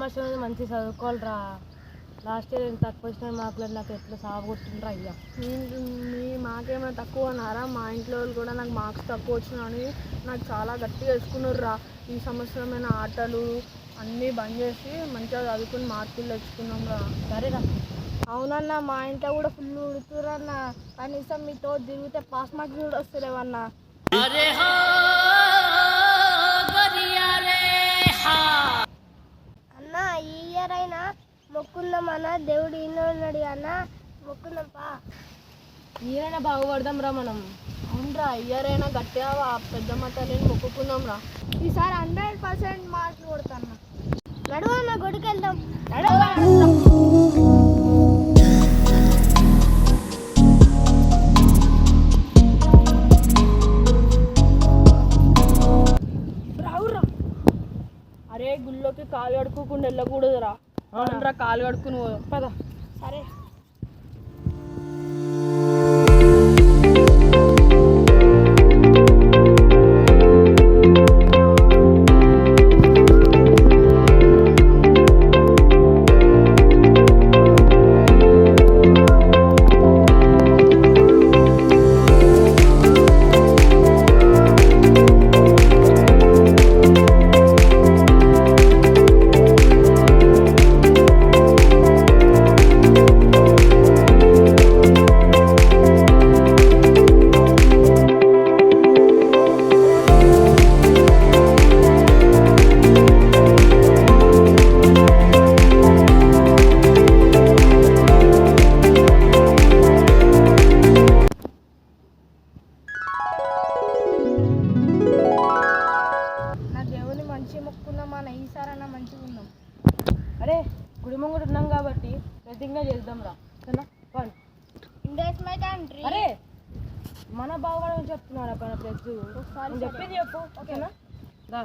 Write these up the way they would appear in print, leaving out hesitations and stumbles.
సంవత్సరం మంచి చదువుకోవాలిరా. Last year నేను తక్కువ వచ్చిన మార్కులు నాకు ఎట్లా సాగుతుండ్రా అయ్యా. మీ మాకేమైనా తక్కువ అన్నారా? మా ఇంట్లో వాళ్ళు కూడా నాకు మార్క్స్ తక్కువ వచ్చినాయని నాకు చాలా గట్టిగా వేసుకున్నారురా. ఈ సంవత్సరమైన ఆటలు అన్నీ బంద్ చేసి మంచిగా చదువుకుని మార్కులు తెచ్చుకున్నాం రా. సరేరా. అవునన్నా, మా ఇంట్లో కూడా ఫుల్ ఉడుతురన్న. కనీసం మీతో తిరిగితే పాస్ మార్క్స్ కూడా వస్తలేవన్నా. అన్న ఈ ఇయర్ అయినా మొక్కుందామన్నా, దేవుడు ఈయన ఉన్నాడు అన్న, మొక్కుందాంపా. ఈయన బాగుపడదాం రా మనం. అవునరా, ఇయర్ అయినా గట్టిగా పెద్దమ్మ తల్లిని మొక్కుకుందాం రా. ఈసారి 100% మార్కులు కొడతాను. నడువన్న గుడికి వెళ్దాం. అరే గుళ్ళోకి కాలు కడుక్కోకుండా వెళ్ళకూడదురా. అవునరా, కాలు కడుక్కుని పద. సరే. ఈసారైనా మంచిగా ఉన్నాం. అరే గుడి ముంగడు ఉన్నాం కాబట్టి ప్రతిజ్ఞ చేద్దాం రా. అరే మన బావగాడు చెప్తున్నాడు అక్కడ ప్రతి చెప్పింది చెప్పు. ఓకేనా? రా.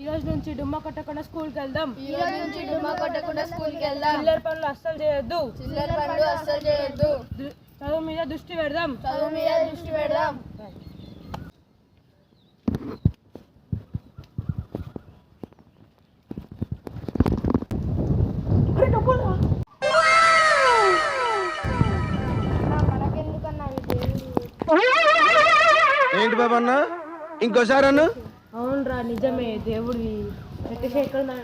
ఈ రోజు నుంచి డుమ్మా కొట్టకుండా స్కూల్కి వెళ్దాం. చిల్లర పనులు అస్సలు చేయొద్దు. చదువు మీద దృష్టి పెడదాం. ఏంటి బాబా అన్న, ఇంకోసారి అన్న? అవునరా, నిజమే. దేవుడివి పెట్టేసి ఎక్కడ అన్నా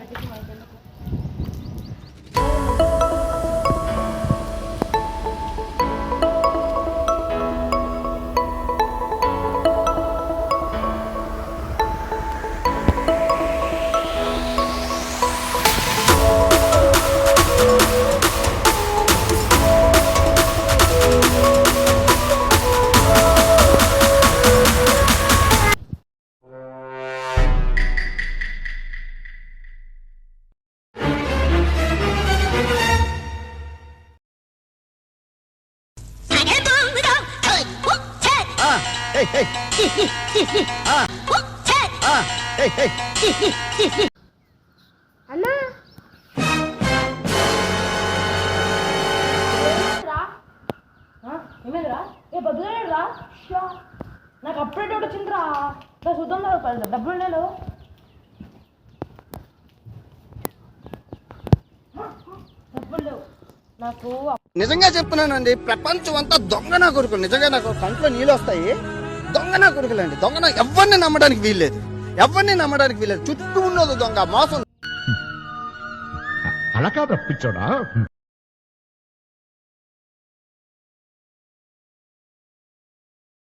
ఏమైందిరా? ఏ బదులేడురా, నాకు అప్పుడే డౌట్ వచ్చిందిరా. చూద్దాం డబ్బులు లేదు. డబ్బులు లేవు నాకు. నిజంగా చెప్తున్నానండి, ప్రపంచం అంతా దొంగ నా కొడుకులు. నిజంగా నాకు కంట్లో నీళ్ళు వస్తాయి. దొంగ నా కొడుకులండి. దొంగ ఎవరిని నమ్మడానికి వీల్లేదు. చుట్టూ ఉన్నది దొంగ మోసం. అలా కాదు పిచ్చోడా.